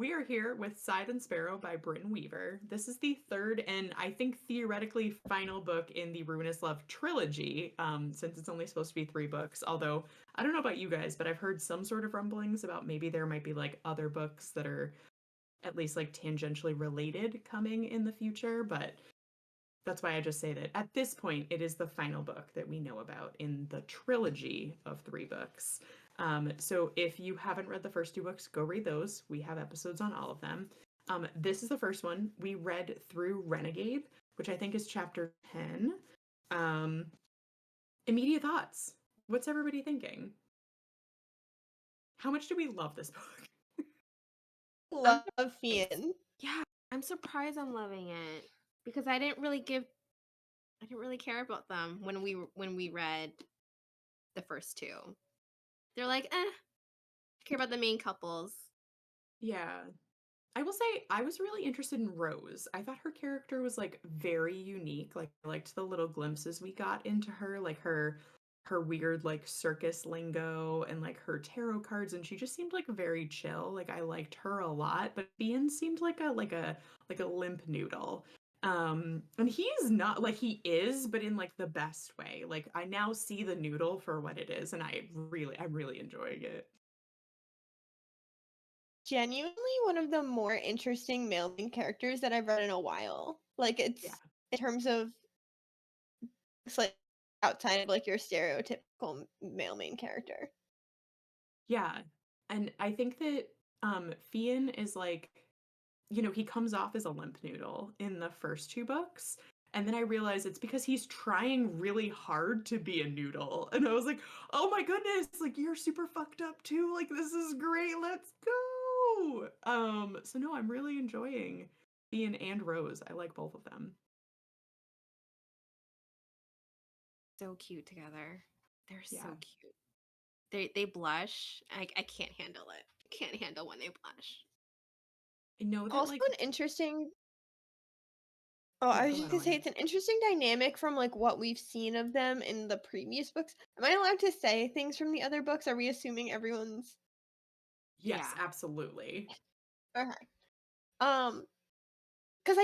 We are here with Scythe and Sparrow by Britton Weaver. This is the third and I think theoretically final book in the Ruinous Love Trilogy, since it's only supposed to be 3 books. Although, I don't know about you guys, but I've heard some sort of rumblings about maybe there might be like other books that are at least like tangentially related coming in the future. But that's why I just say that at this point, it is the final book that we know about in the trilogy of 3 books. So if you haven't read the first 2 books, go read those. We have episodes on all of them. This is the first one. We read through Renegade, which I think is chapter 10. Um, Immediate thoughts. What's everybody thinking? How much do we love this book? Love Fionn. Yeah, I'm surprised I'm loving it because I didn't really care about them when we read the first 2. They're like, I care about the main couples. Yeah. I will say I was really interested in Rose. I thought her character was like very unique. Like I liked the little glimpses we got into her, like her weird like circus lingo and like her tarot cards, and she just seemed like very chill. Like I liked her a lot, but Ian seemed like a limp noodle. And he's not like he is, but in like the best way. Like I now see the noodle for what it is, and I'm really enjoying it. Genuinely one of the more interesting male main characters that I've read in a while. Like Yeah. it's in terms of it's like outside of like your stereotypical male main character. Yeah. And I think that Fionn is like, he comes off as a limp noodle in the first 2 books. And then I realize it's because he's trying really hard to be a noodle. And I was like, oh my goodness, like you're super fucked up too. Like this is great. Let's go. So no, I'm really enjoying Fionn and Rose. I like both of them. So cute together. They're Yeah. so cute. They blush. I can't handle it. Can't handle when they blush. I know that Also like an interesting Oh, yeah, I was go just ahead, gonna say Alana. it's an interesting dynamic from like what we've seen of them in the previous books. Am I allowed to say things from the other books? Are we assuming everyone's Yes, Yeah. absolutely. okay? Um, because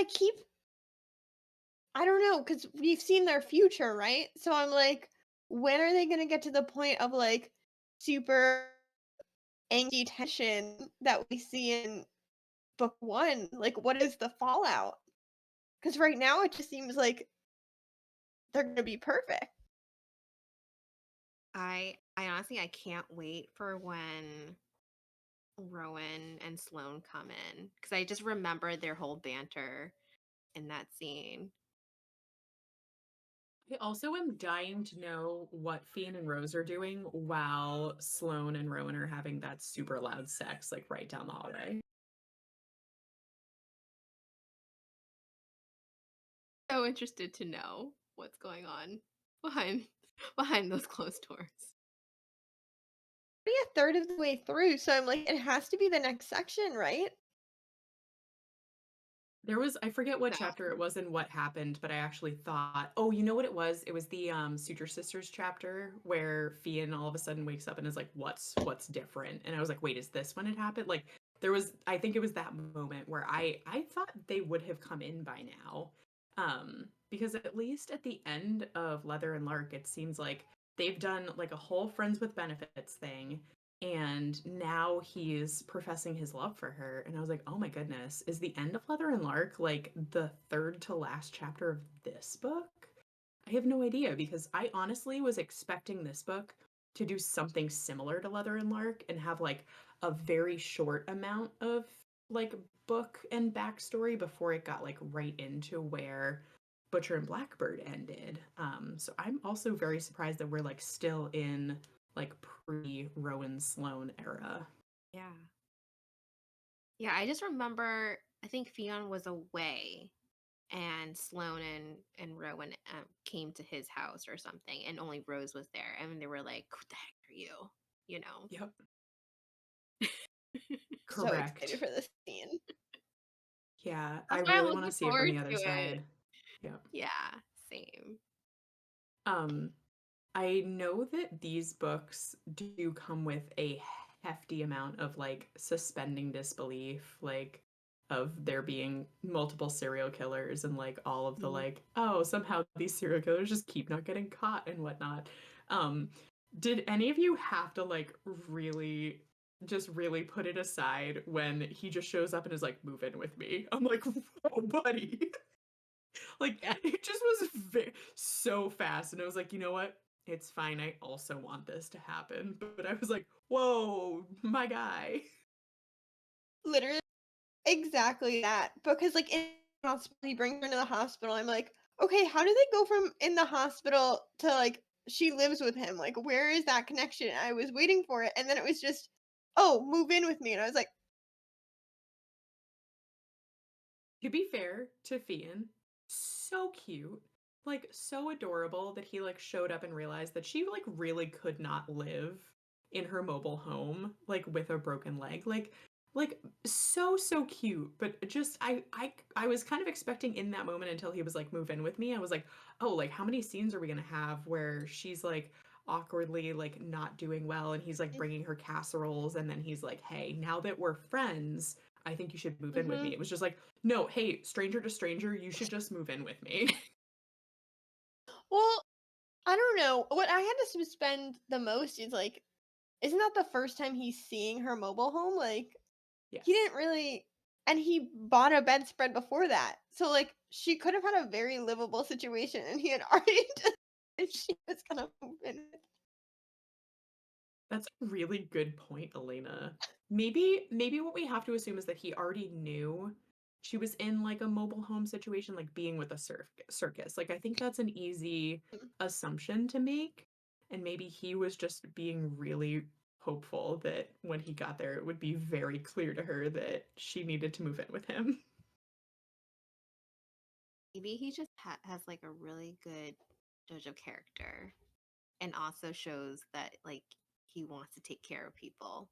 I don't know, because we've seen their future, right? So I'm like, when are they gonna get to the point of like super angry tension that we see in book one? Like, what is the fallout? Because right now it just seems like they're gonna be perfect. I honestly I can't wait for when Rowan and Sloane come in because I just remember their whole banter in that scene. I also am dying to know what Fionn and Rose are doing while Sloane and Rowan are having that super loud sex, like right down the hallway. So interested to know what's going on behind behind those closed doors. Already a third of the way through, so I'm like, it has to be the next section, right? I forget what No. chapter it was and what happened, but I actually thought, oh, you know what it was? It was the Suture Sisters chapter where Fionn all of a sudden wakes up and is like, what's different? And I was like, wait, is this when it happened? Like I think it was that moment where I thought they would have come in by now. Because at least at the end of Leather and Lark, it seems like they've done like a whole friends with benefits thing, and now he's professing his love for her. And I was like, oh my goodness, is the end of Leather and Lark like the third to last chapter of this book? I have no idea because I honestly was expecting this book to do something similar to Leather and Lark and have like a very short amount of like book and backstory before it got like right into where Butcher and Blackbird ended. So I'm also very surprised that we're like still in like pre Rowan Sloane era. Yeah. Yeah, I just remember I think Fionn was away and Sloane and Rowan came to his house or something and only Rose was there and they were like, "Who the heck are you?" You know. Yep, So excited correct. for this scene. Yeah, I That's why I'm really want to looking see it from forward the other to it. side. Yep. Yeah, same. Um, I know that these books do come with a hefty amount of like suspending disbelief, like of there being multiple serial killers and like all of the Mhm. like, oh, somehow these serial killers just keep not getting caught and whatnot. Um, did any of you have to like really just really put it aside when he just shows up and is like, move in with me? I'm like, whoa, buddy. Like Yeah. it just was so fast, and I was like, you know what? It's fine. I also want this to happen, but I was like, whoa, my guy. Literally exactly that. Because like in the hospital, he brings her into the hospital. I'm like, okay, how do they go from in the hospital to like she lives with him? Like, where is that connection? I was waiting for it, and then it was just, oh, move in with me, and I was like, To be fair to Fionn, so cute, like so adorable that he like showed up and realized that she like really could not live in her mobile home like with a broken leg. Like so cute, but just I was kind of expecting in that moment until he was like move in with me. I was like, "Oh, like how many scenes are we going to have where she's like awkwardly like not doing well and he's like bringing her casseroles and then he's like, "Hey, now that we're friends, I think you should move in with mm-hmm. me." It was just like, no, hey, stranger to stranger, you should just move in with me. Well, I don't know. What I had to suspend the most is like, isn't that the first time he's seeing her mobile home? Like, he Yes. didn't really, and he bought a bedspread before that. So like, she could have had a very livable situation, and he had already and she was gonna move in. That's a really good point, Elena. Maybe what we have to assume is that he already knew she was in like a mobile home situation, like being with a circus. Like I think that's an easy assumption to make, and maybe he was just being really hopeful that when he got there, it would be very clear to her that she needed to move in with him. Maybe he just has like a really good judge of character and also shows that like he wants to take care of people,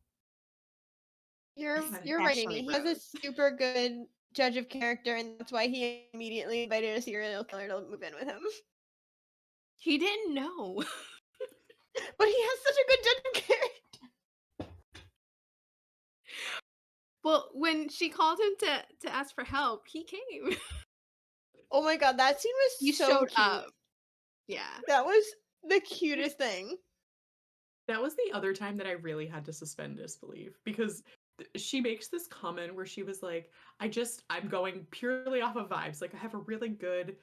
You're right, especially Amy. He has a Rose. super good judge of character, and that's why he immediately invited a serial killer to move in with him. He didn't know. But he has such a good judge of character. Well, when she called him to ask for help, he came. Oh my god, that scene He was so showed cute. up. Yeah. That was the cutest thing. That was the other time that I really had to suspend disbelief because she makes this comment where she was like, I'm going purely off of vibes. Like I have a really good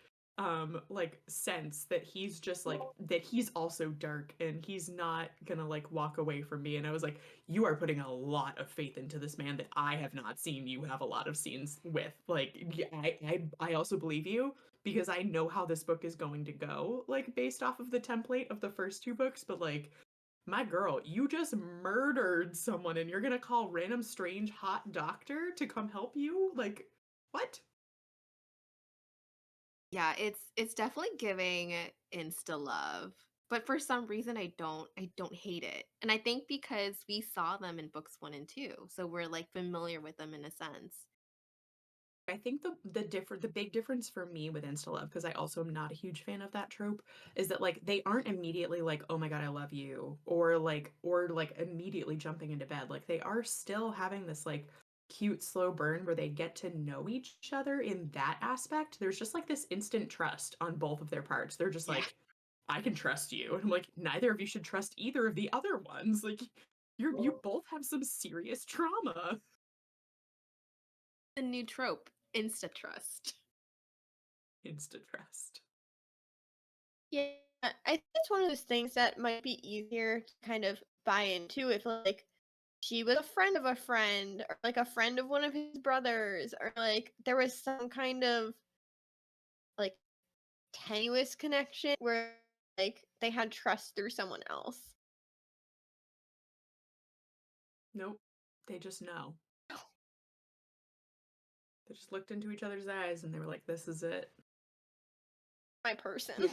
like sense that he's just like that he's also dark and he's not gonna like walk away from me. And I was like, you are putting a lot of faith into this man that I have not seen you have a lot of scenes with. Like I also believe you because I know how this book is going to go, like based off of the template of the first two books, but like my girl, you just murdered someone and you're gonna call random strange hot doctor to come help you? Like, what? Yeah, it's definitely giving insta love. But for some reason I don't hate it. And I think because we saw them in books 1 and 2, so we're like familiar with them in a sense. I think the big difference for me with insta love, because I also am not a huge fan of that trope, is that like they aren't immediately like, oh my god, I love you, or like immediately jumping into bed. Like they are still having this like cute slow burn where they get to know each other in that aspect. There's just like this instant trust on both of their parts. They're just Yeah. like, I can trust you. And I'm like, neither of you should trust either of the other ones. Like you both have some serious trauma. The new trope, insta trust. Instant trust. Yeah, I think it's one of those things that might be easier to kind of buy into if like she was a friend of a friend or like a friend of one of his brothers or like there was some kind of like tenuous connection where like they had trust through someone else. Nope. They just know. They just looked into each other's eyes and they were like, this is it. My person. Yeah.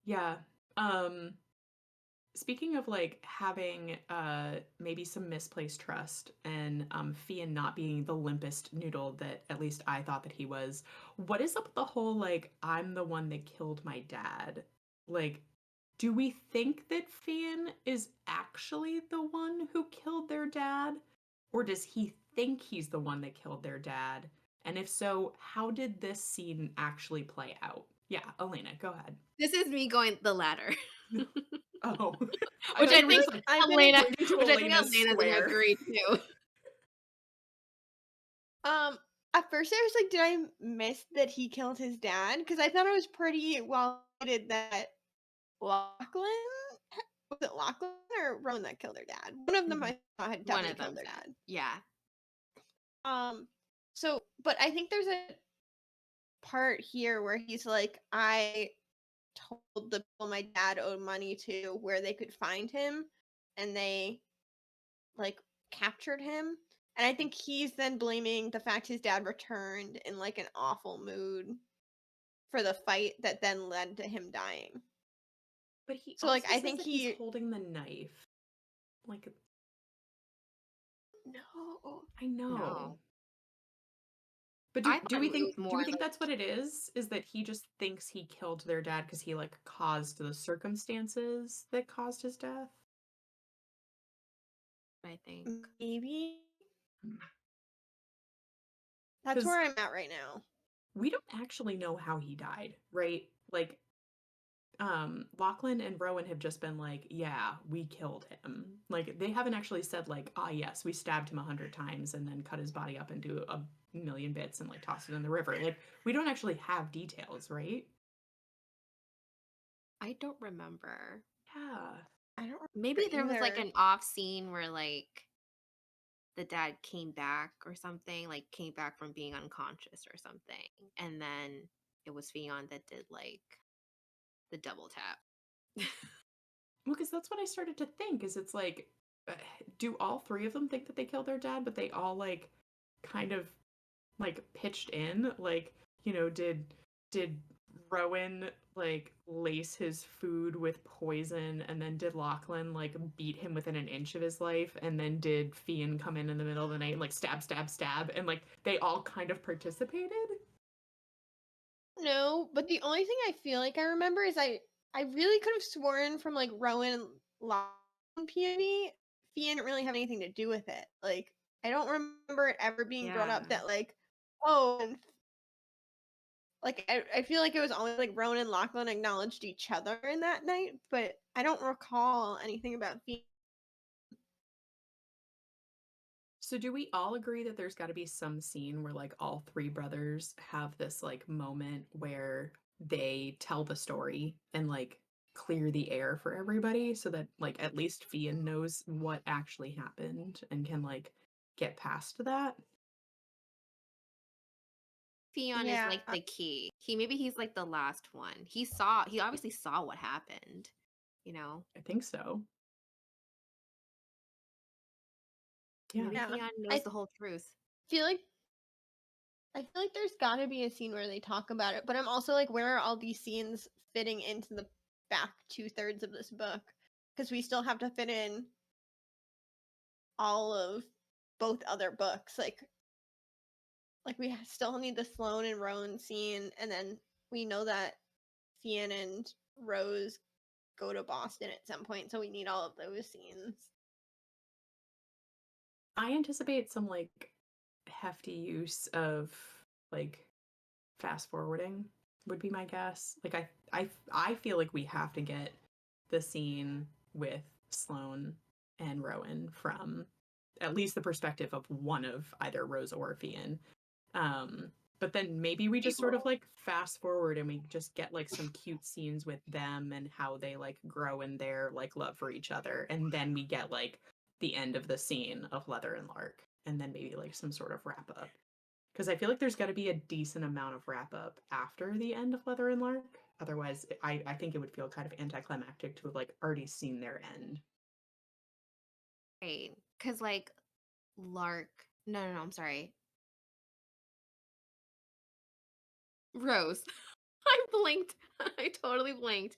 Yeah. Um Speaking of like having maybe some misplaced trust and Fionn not being the limpest noodle that at least I thought that he was, what is up with the whole like I'm the one that killed my dad? Like Do we think that Fionn is actually the one who killed their dad? Or does he think he's the one that killed their dad? And if so, how did this scene actually play out? Yeah, Elena, go ahead. This is me going the latter. Oh, I Which thought I you were think just like I've been Elena, pointing to which I think Elena's Elena's gonna square. agree too. At first I was like, did I miss that he killed his dad? Because I thought it was pretty well stated that Lachlan was it Lachlan or Rowan that killed their dad? One of them Mhm. I thought had One definitely of them killed their said, dad. yeah. So but I think there's a part here where he's like, I told the people my dad owed money to where they could find him, and they like captured him. And I think he's then blaming the fact his dad returned in like an awful mood for the fight that then led to him dying. But he So like also I says think that he's he holding the knife. Like, no. I know. No. But I do thought we it was do more we think like, that's what it is? Is that he just thinks he killed their dad because he like caused the circumstances that caused his death? I think. Maybe Hmm. that's Because where I'm at right now. we don't actually know how he died, right? Like, Lachlan and Rowan have just been like, yeah, we killed him. Like, they haven't actually said like, ah, yes, we stabbed him 100 times and then cut his body up into a million bits and like tossed it in the river. Like, we don't actually have details, right? I don't remember. Yeah. I don't Maybe there remember was like either. an off scene where like the dad came back or something, like came back from being unconscious or something. And then it was Fionn that did like the double tap. Well, because that's what I started to think is it's like, uh, do all three of them think that they killed their dad, but they all like kind of like pitched in? Like, did Rowan like lace his food with poison, and then did Lachlan like beat him within an inch of his life, and then did Fionn come in the middle of the night and like stab, stab, stab, and like they all kind of participated? No, but the only thing I feel like I remember is I really could have sworn from like Rowan and Lachlan POV, Fionn didn't really have anything to do with it. Like I don't remember it ever being brought Yeah. up that like, oh, and like I feel like it was always like Rowan and Lachlan acknowledged each other in that night, but I don't recall anything about Fionn. So do we all agree that there's got to be some scene where like all three brothers have this like moment where they tell the story and like clear the air for everybody so that like at least Fionn knows what actually happened and can like get past that? Fionn is Yeah, like the key. He's like the last one. He obviously saw what happened, you know. I think so. Yeah. Maybe yeah. Fionn knows I the whole truth. feel like I feel like there's got to be a scene where they talk about it, but I'm also like, where are all these scenes fitting into the back 2/3 of this book? Because we still have to fit in all of both other books. Like we still need the Sloane and Rowan scene, and then we know that Fionn and Rose go to Boston at some point, so we need all of those scenes. I anticipate some like hefty use of like fast forwarding would be my guess. Like I feel like we have to get the scene with Sloane and Rowan from at least the perspective of one of either Rose or Fionn. Um, but then maybe we just sort of like fast forward and we just get like some cute scenes with them and how they like grow in their like love for each other. And then we get like the end of the scene of Leather and Lark. And then maybe like some sort of wrap up. Because I feel like there's got to be a decent amount of wrap up after the end of Leather and Lark. Otherwise, I think it would feel kind of anticlimactic to have like already seen their end. Right. Cause like Lark no, I'm sorry. Rose. I blinked. I totally blinked.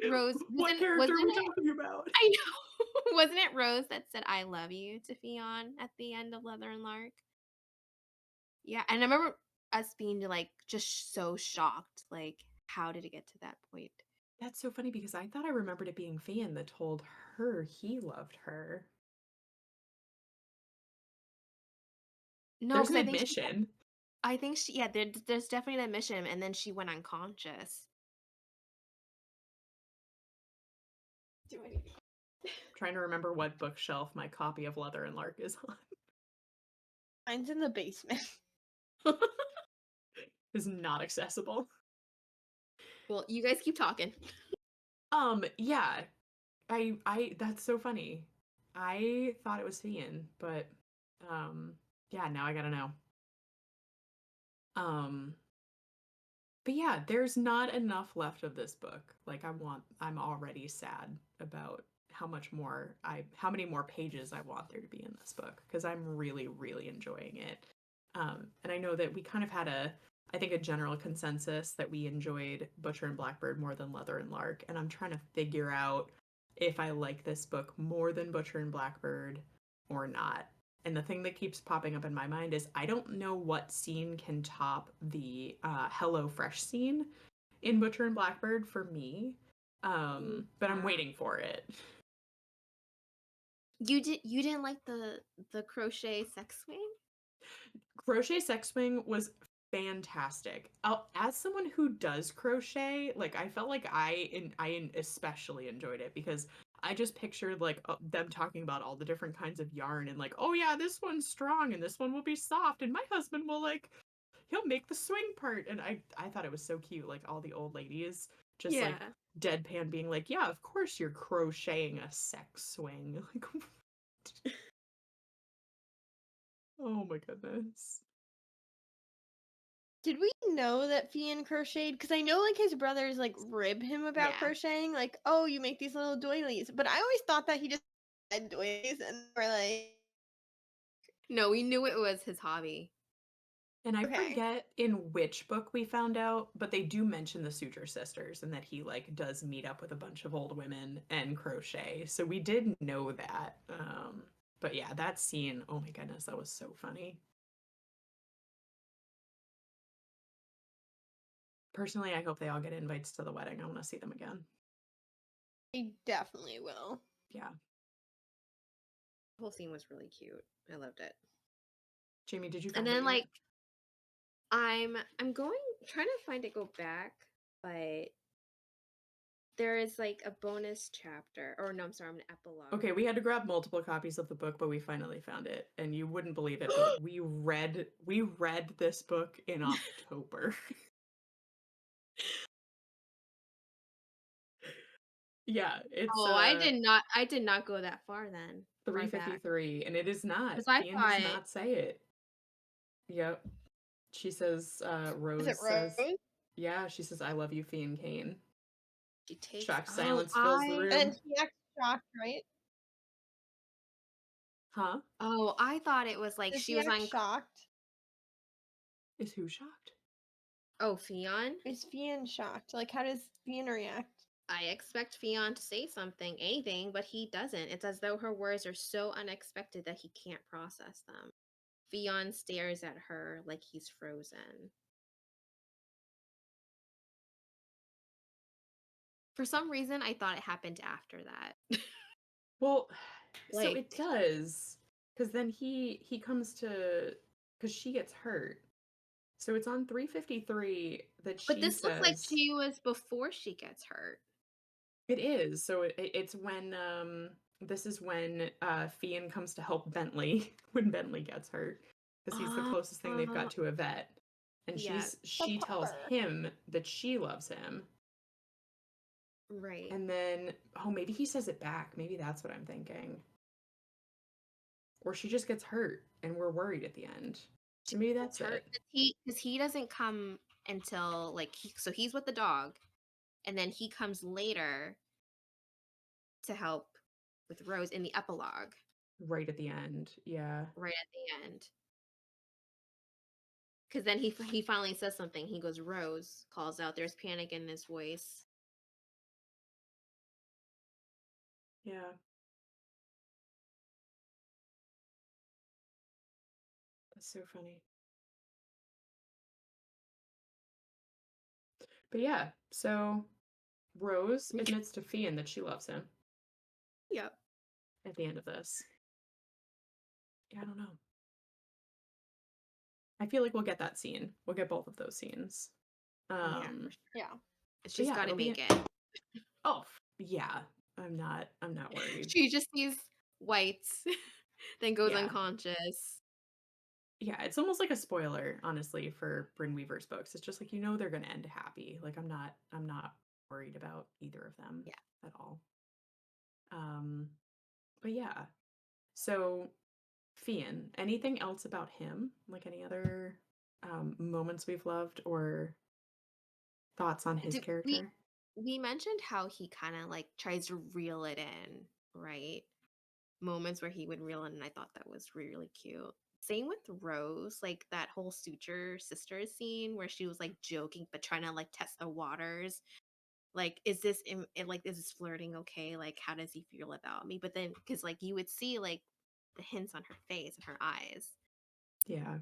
Rose What wasn't character are we talking about? I know. Wasn't it Rose that said I love you to Fionn at the end of Leather and Lark? Yeah, and I remember us being like just so shocked. Like, how did it get to that point? That's so funny because I thought I remembered it being Fionn that told her he loved her. No, There's because an admission. I think she yeah, there's definitely an admission, and then she went unconscious. Do I need to Trying to remember what bookshelf my copy of Leather and Lark is on. Mine's in the basement. Is not accessible. Well, you guys keep talking. Yeah. I that's so funny. I thought it was Fionn, but yeah, now I gotta know. Um but yeah, there's not enough left of this book. Like I'm already sad about how many more pages I want there to be in this book because I'm really, really enjoying it. And I know that we kind of had I think a general consensus that we enjoyed Butcher and Blackbird more than Leather and Lark, and I'm trying to figure out if I like this book more than Butcher and Blackbird or not. And the thing that keeps popping up in my mind is I don't know what scene can top the Hello Fresh scene in Butcher and Blackbird for me. But I'm waiting for it. You didn't like the crochet sex swing? Crochet Sex Swing was fantastic. As someone who does crochet, like I felt like I especially enjoyed it because I just pictured like them talking about all the different kinds of yarn and like, oh yeah, this one's strong and this one will be soft and my husband will like he'll make the swing part and I thought it was so cute like all the old ladies just like Yeah. deadpan being like, yeah, of course you're crocheting a sex swing. Like oh my goodness. Did we know that Fionn crocheted? Because I know like his brothers like rib him about Yeah. crocheting, like, oh, you make these little doilies. But I always thought that he just had doilies and we're like, No, we knew it was his hobby. And I okay. forget in which book we found out, but they do mention the Suture Sisters and that he like does meet up with a bunch of old women and crochet. So we did know that. But yeah, that scene, oh my goodness, that was so funny. Personally, I hope they all get invites to the wedding. I want to see them again. I definitely will. Yeah. The whole scene was really cute. I loved it. Jamie, did you And find it then yet? like I'm going trying to find it go back, but there is like a bonus chapter or no, I'm sorry, an epilogue. Okay, we had to grab multiple copies of the book, but we finally found it. And you wouldn't believe it, but we read this book in October. Yeah, it's Oh, I did not go that far then. Far back. 353, and it is not. Because I Fionn does thought not say it. Yep. She says, Is Rose it says, Rose? yeah, she says, I love you, Fionn Kane. she takes Shocked silence fills the And room. he acts shocked, right? Huh? I thought it was like Does she he was act on shocked? Is who shocked? Oh, Fionn? Is Fionn shocked? Like, how does Fionn react? I expect Fionn to say something, anything, but he doesn't. It's as though her words are so unexpected that he can't process them. Fionn stares at her like he's frozen. For some reason, I thought it happened after that. Well, so it Like, does. Because then he comes to, because she gets hurt. So it's on 353 that but she this looks like says, she was before she gets hurt. it is. So it's when this is when Fionn comes to help Bentley when Bentley gets hurt because he's the Uh, closest thing they've got to a vet. And yeah, The she tells pupper. him that she loves him. right. And then maybe he says it back. Maybe that's what I'm thinking. Or she just gets hurt and we're worried at the end. She So maybe gets that's hurt it. because he doesn't come until like so he's with the dog, and then he comes later to help with Rose in the epilogue, Right at the end. Yeah. right at the end. Because then he finally says something. He goes, Rose calls out. There's panic in his voice. Yeah. That's so funny. But yeah, so Rose admits to Fionn that she loves him Yep. at the end of this. Yeah, I don't know. I feel like we'll get that scene. We'll get both of those scenes. Yeah, for sure. Yeah. She's yeah, got to it'll be make it. oh yeah. I'm not worried. She just sees whites, then goes Yeah. unconscious. Yeah, it's almost like a spoiler, honestly, for Bryn Weaver's books. It's just like they're gonna end happy. Like I'm not worried about either of them Yeah. at all. But yeah. So Fionn, anything else about him? Like any other moments we've loved or thoughts on his Did we character? we mentioned how he kind of like tries to reel it in, right? Moments where he would reel in, and I thought that was really cute. Same with Rose, like that whole suture sisters scene where she was like joking but trying to like test the waters. Like, is this flirting okay? Like, how does he feel about me? But then, because like you would see like the hints on her face and her eyes. Yeah.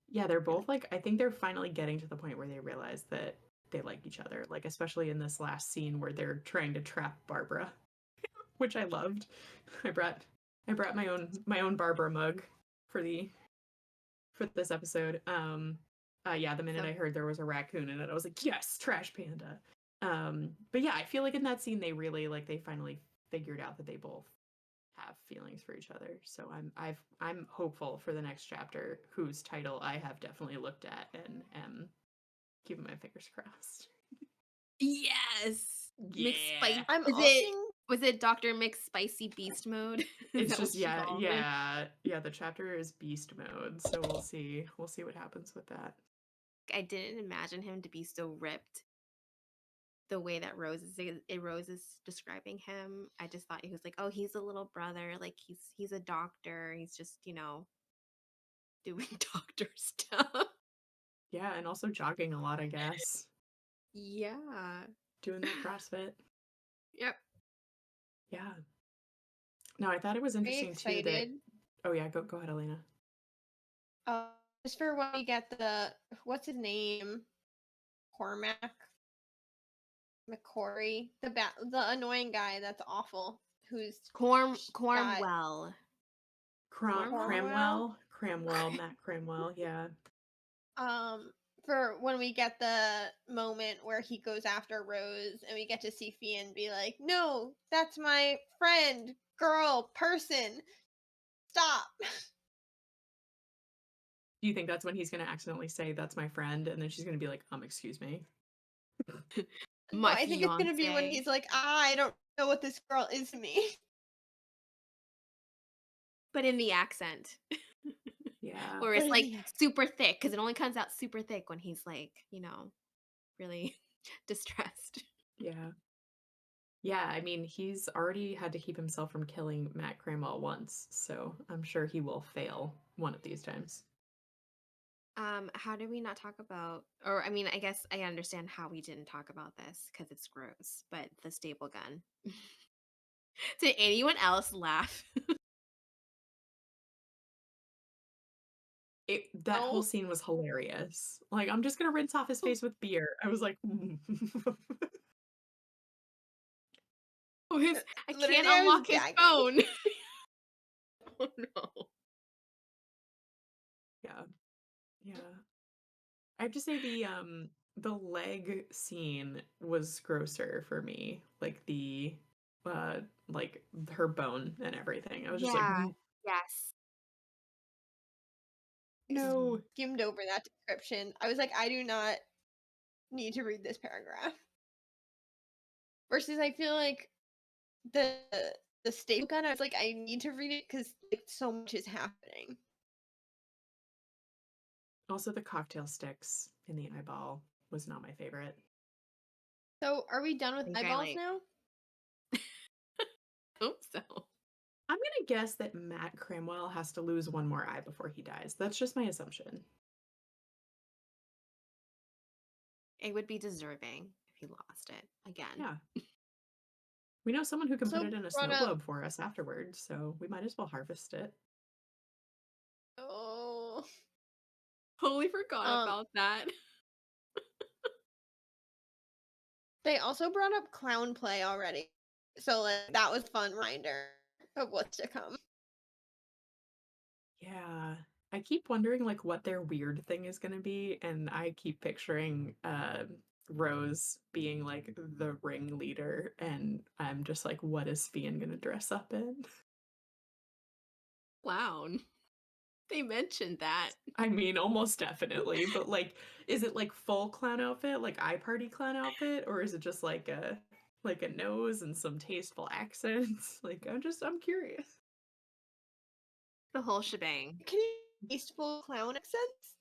Yeah, they're Really both like I think they're finally getting to the point where they realize that they like each other. Like especially in this last scene where they're trying to trap Barbara, which I loved. I brought my own Barbara mug for this episode. Yeah, the minute so I heard there was a raccoon in it, I was like, yes, trash panda. But yeah, I feel like in that scene they really like they finally figured out that they both have feelings for each other. So I'm hopeful for the next chapter, whose title I have definitely looked at and am keeping my fingers crossed. yes, Yeah. I'm Is it also was it Dr. McSpicy Beast mode? Is It's that what just she called it? yeah, the chapter is beast mode, so we'll see. We'll see what happens with that. I didn't imagine him to be so ripped the way that Rose is describing him. I just thought he was like, oh, he's a little brother, like he's a doctor. He's just, doing doctor stuff. Yeah, and also jogging a lot, I guess. Yeah. Doing that CrossFit. Yep. Yeah. No, I thought it was very interesting too that excited. oh yeah, go ahead, Elena. Just for when we get what's his name? Cormac McCory, the annoying guy that's awful, who's got Cornwell. Cornwell. Matt Cramwell, yeah. For when we get the moment where he goes after Rose and we get to see Fionn be like, no, that's my friend, girl, person. Stop. Do you think that's when he's gonna accidentally say that's my friend and then she's gonna be like, excuse me? No, My I think it's gonna be when fiance. he's like, I don't know what this girl is to me. But in the accent. Yeah. Where But it's in like the super thick, because it only comes out super thick when he's like, really distressed. Yeah. Yeah, I mean, he's already had to keep himself from killing Matt Cramwell once, so I'm sure he will fail one of these times. How did we not talk about, or I mean, I guess I understand how we didn't talk about this because it's gross, but the staple gun. Did anyone else laugh? That whole no. scene was hilarious. Like, I'm just gonna rinse off his face with beer. I was like, Oh, I can't Literally, I was unlock his gagging. phone. Oh no. yeah, yeah. I have to say the leg scene was grosser for me. Like uh like her bone and everything. I was just like, Yeah. Yes. no. Skimmed over that description. I was like, I do not need to read this paragraph. Versus, I feel like the the staple gun. I was like, I need to read it because like so much is happening. Also, the cocktail sticks in the eyeball was not my favorite. So, are we done I with think eyeballs now? hope so. I'm gonna guess that Matt Cramwell has to lose one more eye before he dies. That's just my assumption. It would be deserving if he lost it again. Yeah. We know someone who can put Also it in a brought snow up. globe for us afterwards, so we might as well harvest it. Oh. Totally forgot Um. about that. They also brought up clown play already. So like that was a fun reminder of what's to come. Yeah. I keep wondering like what their weird thing is gonna be, and I keep picturing Rose being like the ringleader, and I'm just like, what is Fionn gonna dress up in? Clown. They mentioned that. I mean, almost definitely, but like, is it like full clown outfit, like iParty clown outfit, or is it just like a nose and some tasteful accents? Like, I'm curious. The whole shebang. Can you tasteful clown accents?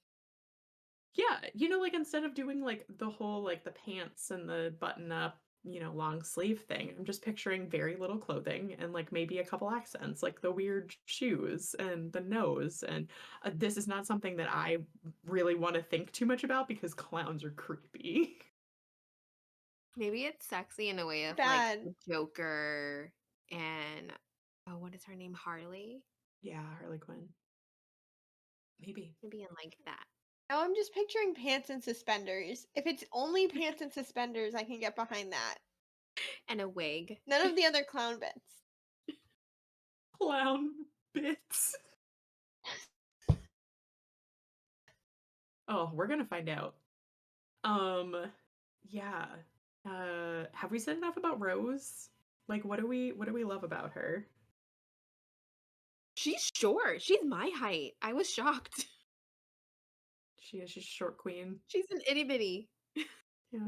Yeah, like instead of doing like the whole like the pants and the button up, long sleeve thing, I'm just picturing very little clothing and like maybe a couple accents, like the weird shoes and the nose. And this is not something that I really want to think too much about because clowns are creepy. Maybe it's sexy in a way of like Bad. the Joker and oh, what is her name? Harley? Yeah, Harley Quinn. Maybe. Maybe in like that. Now I'm just picturing pants and suspenders. If it's only pants and suspenders, I can get behind that. And a wig. None of the other clown bits. Clown bits. Oh, we're gonna find out. Um, yeah. Have we said enough about Rose? Like, what do we love about her? She's short. She's my height. I was shocked. She's a short queen. She's an itty bitty. Yeah.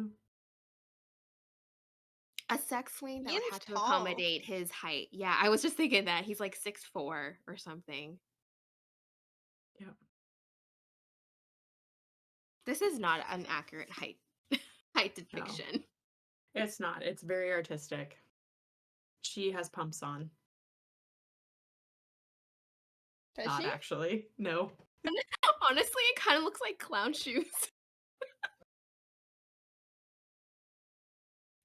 A sex swing that would Ian's have to tall. accommodate his height. Yeah, I was just thinking that. He's like 6'4" or something. Yeah. This is not an accurate height No. depiction. It's not. It's very artistic. She has pumps on. Does Not she? actually. No. Honestly, it kind of looks like clown shoes.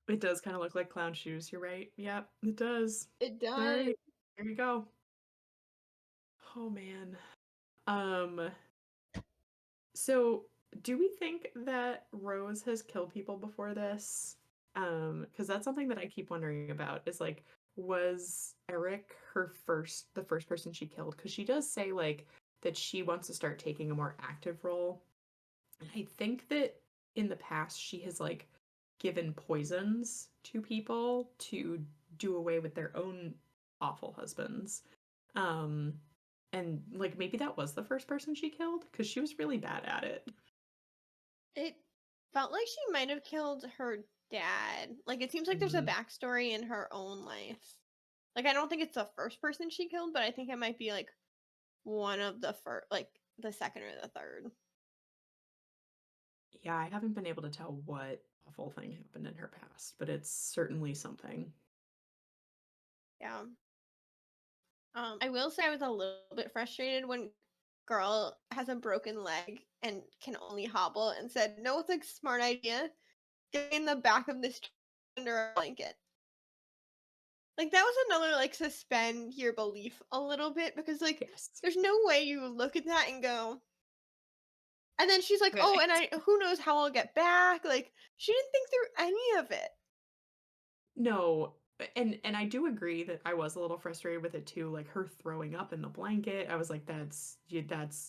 It does kind of look like clown shoes. You're right. Yep, it does. It All does. right. There you go. Oh man. Um, so do we think that Rose has killed people before this? Because that's something that I keep wondering about is like, was Eric the first person she killed? Because she does say like that she wants to start taking a more active role. And I think that in the past she has like given poisons to people to do away with their own awful husbands. Um, and like maybe that was the first person she killed because she was really bad at it. It felt like she might have killed her dad. Like it seems like there's a Mhm. backstory in her own life. Like I don't think it's the first person she killed, but I think it might be like one of the first, like the second or the third. Yeah, I haven't been able to tell what awful thing happened in her past, but it's certainly something. Yeah. I will say I was a little bit frustrated when girl has a broken leg and can only hobble and said, "No, it's a smart idea. Get in the back of this under a blanket." Like that was another like suspend your belief a little bit because like Yes. there's no way you look at that and go. And then she's like, "Oh, Right. and I who knows how I'll get back." Like she didn't think through any of it. No, and I do agree that I was a little frustrated with it too, like her throwing up in the blanket. I was like, that's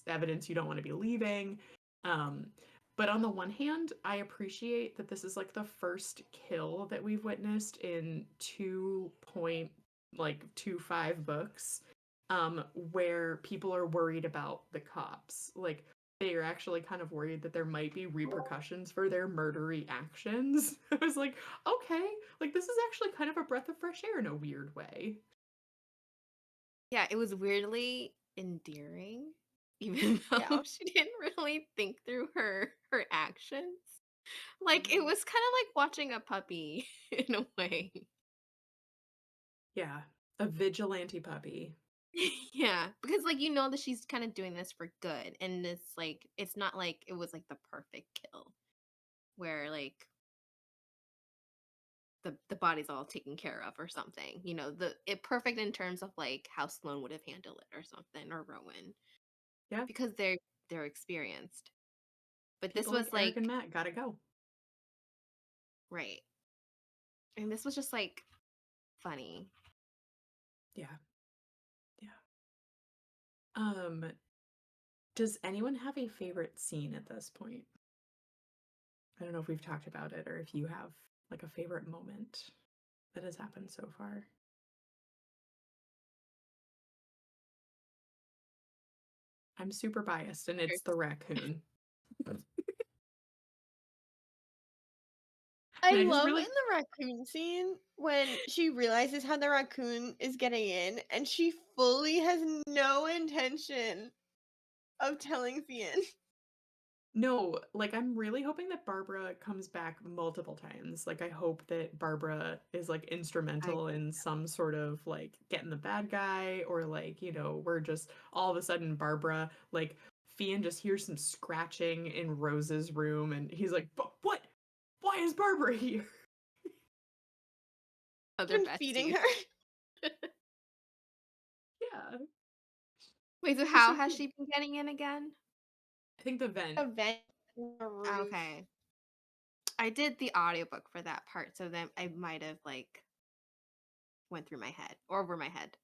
evidence you don't want to be leaving. Um, but on the one hand, I appreciate that this is like the first kill that we've witnessed in 2.25 books, where people are worried about the cops. Like they are actually kind of worried that there might be repercussions for their murdery actions. I was like, okay, like this is actually kind of a breath of fresh air in a weird way. Yeah, it was weirdly endearing, even Yeah. though she didn't really think through her actions. Like it Mhm. was kind of like watching a puppy in a way. Yeah, a vigilante puppy. Yeah, because like you know that she's kind of doing this for good, and it's not like it was like the perfect kill where like the body's all taken care of or something. You know, it perfect in terms of like how Sloane would have handled it or something, or Rowan, Yeah, because they're experienced. But this people like was Eric and like Matt gotta go. right. And this was just like funny. Yeah. Yeah. Does anyone have a favorite scene at this point? I don't know if we've talked about it or if you have like a favorite moment that has happened so far. I'm super biased and it's the raccoon. I And I just love in really the raccoon scene when she realizes how the raccoon is getting in and she fully has no intention of telling Fionn. no, like I'm really hoping that Barbara comes back multiple times. Like I hope that Barbara is like I instrumental agree. in some sort of like getting the bad guy or like, we're just all of a sudden Barbara like Fionn just hears some scratching in Rose's room and he's like, "But what? Why is Barbara here?" Other Been feeding besties. her. Yeah. Wait, so Just how so has cute. she been getting in again? I think the vent. A vent in the roof. Okay. I did the audiobook for that part, so then I might have like went through my head or over my head.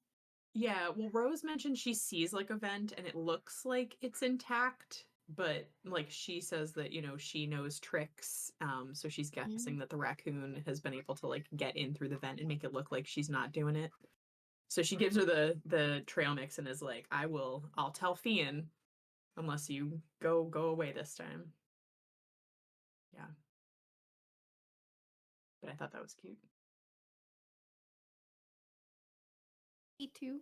Yeah, well, Rose mentioned she sees like a vent and it looks like it's intact, but like she says that, she knows tricks. So she's Mm. guessing that the raccoon has been able to like get in through the vent and make it look like she's not doing it. So she gives her the trail mix and is like, I'll tell Fionn unless you go away this time. Yeah, but I thought that was cute. Me too.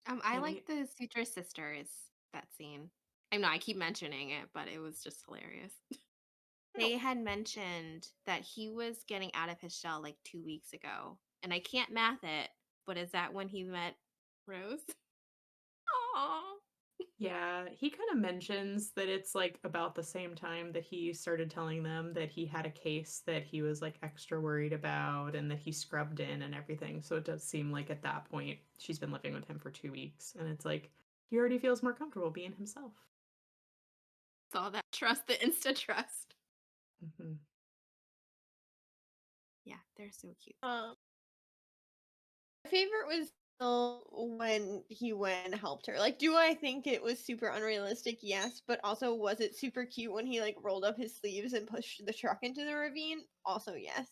I Any like the Suture Sisters, that scene. I know I keep mentioning it, but it was just hilarious. They had mentioned that he was getting out of his shell like 2 weeks ago, and I can't math it, but is that when he met Rose? Aww. Yeah, he kind of mentions that it's like about the same time that he started telling them that he had a case that he was like extra worried about and that he scrubbed in and everything. So it does seem like at that point she's been living with him for 2 weeks and it's like he already feels more comfortable being himself. It's all that trust, the insta trust. Hmm. Yeah, they're so cute. My favorite was still when he went and helped her. Like, do I think it was super unrealistic? Yes, but also was it super cute when he like rolled up his sleeves and pushed the truck into the ravine? Also, yes.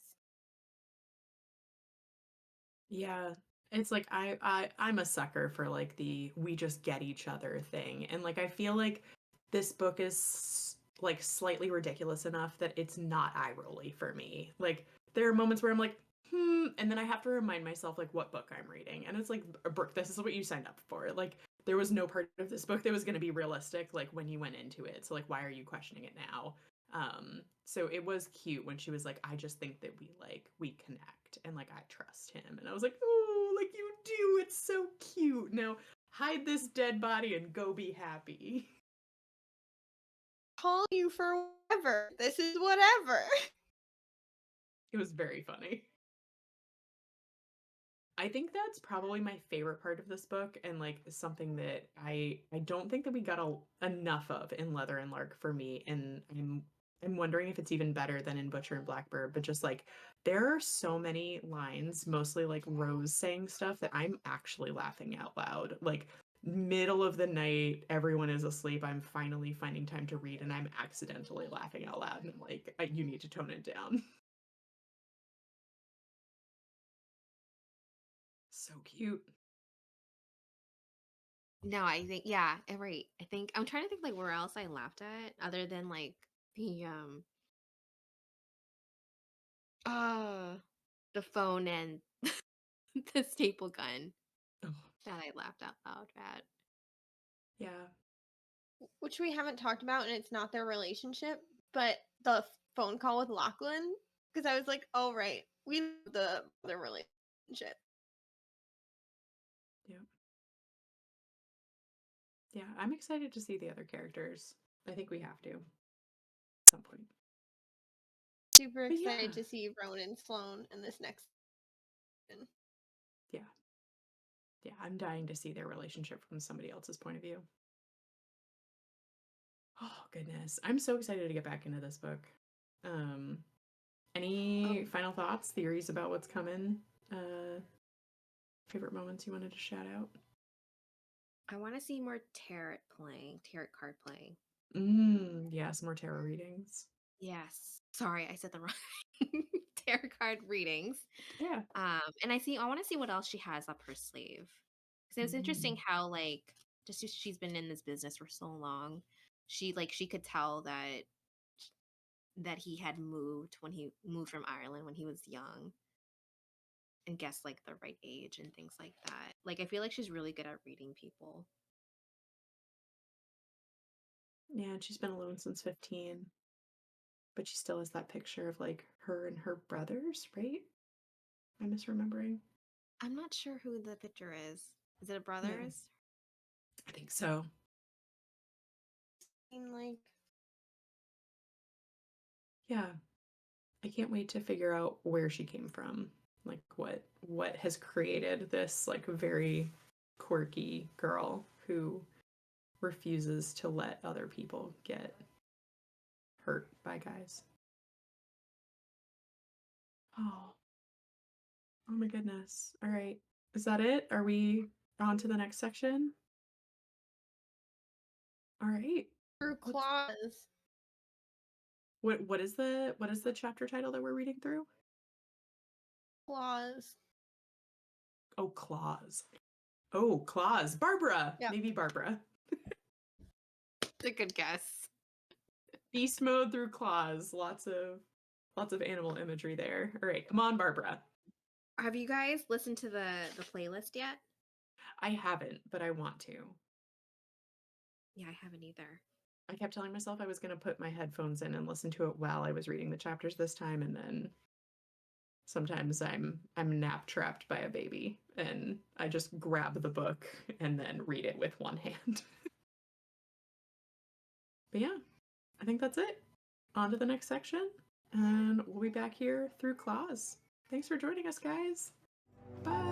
Yeah. It's like I'm a sucker for like the we just get each other thing. And like I feel like this book is like slightly ridiculous enough that it's not eye rolly for me. Like there are moments where I'm like, and then I have to remind myself like what book I'm reading. And it's like, Brooke, this is what you signed up for. Like there was no part of this book that was going to be realistic like when you went into it. So like why are you questioning it now? So it was cute when she was like, I just think that we connect and like I trust him. And I was like, oh, like you do. It's so cute. Now hide this dead body and go be happy. Call you for whatever. This is whatever. It was very funny. I think that's probably my favorite part of this book and like something that I don't think that we got enough of in Leather and Lark for me and I'm wondering if it's even better than in Butcher and Blackbird, but just like there are so many lines, mostly like Rose saying stuff that I'm actually laughing out loud. Like middle of the night, everyone is asleep. I'm finally finding time to read and I'm accidentally laughing out loud and I'm like, you need to tone it down." So cute. No, I think yeah, right. I think I'm trying to think like where else I laughed at other than like the uh the phone and the staple gun Oh, that I laughed out loud at. yeah. Which we haven't talked about, and it's not their relationship, but the phone call with Lachlan. Because I was like, oh, right. We love the relationship. Yeah. Yeah, I'm excited to see the other characters. I think we have to at some point. Super But yeah, excited to see Rowan and Sloane in this next season. yeah, yeah, I'm dying to see their relationship from somebody else's point of view. Oh, goodness. I'm so excited to get back into this book. Any final thoughts, theories about what's coming? Favorite moments you wanted to shout out? I want to see more tarot card playing. Yeah, some more tarot readings. Yes. Sorry, I said the wrong tarot card readings. Yeah. And I want to see what else she has up her sleeve. Because it was interesting how just she's been in this business for so long. She could tell that he had moved when he moved from Ireland when he was young and guessed the right age and things like that. I feel like she's really good at reading people. Yeah, and she's been alone since 15. But she still has that picture of her and her brothers, right? I'm misremembering. I'm not sure who the picture is. Is it a Yeah, brothers? I think so. Yeah. I can't wait to figure out where she came from. What has created this very quirky girl who refuses to let other people get hurt by guys. Oh. Oh my goodness. All right. Is that it? Are we on to the next section? All right. Through claws. What is the chapter title that we're reading through? Claws. Oh, claws. Oh, claws. Barbara. Yeah. Maybe Barbara. It's a good guess. Beast mode through claws. Lots of animal imagery there. All right, come on, Barbara. Have you guys listened to the playlist yet? I haven't, but I want to. Yeah, I haven't either. I kept telling myself I was going to put my headphones in and listen to it while I was reading the chapters this time, and then sometimes I'm nap trapped by a baby and I just grab the book and then read it with one hand. But yeah, I think that's it. On to the next section, and we'll be back here through claws. Thanks for joining us, guys. Bye.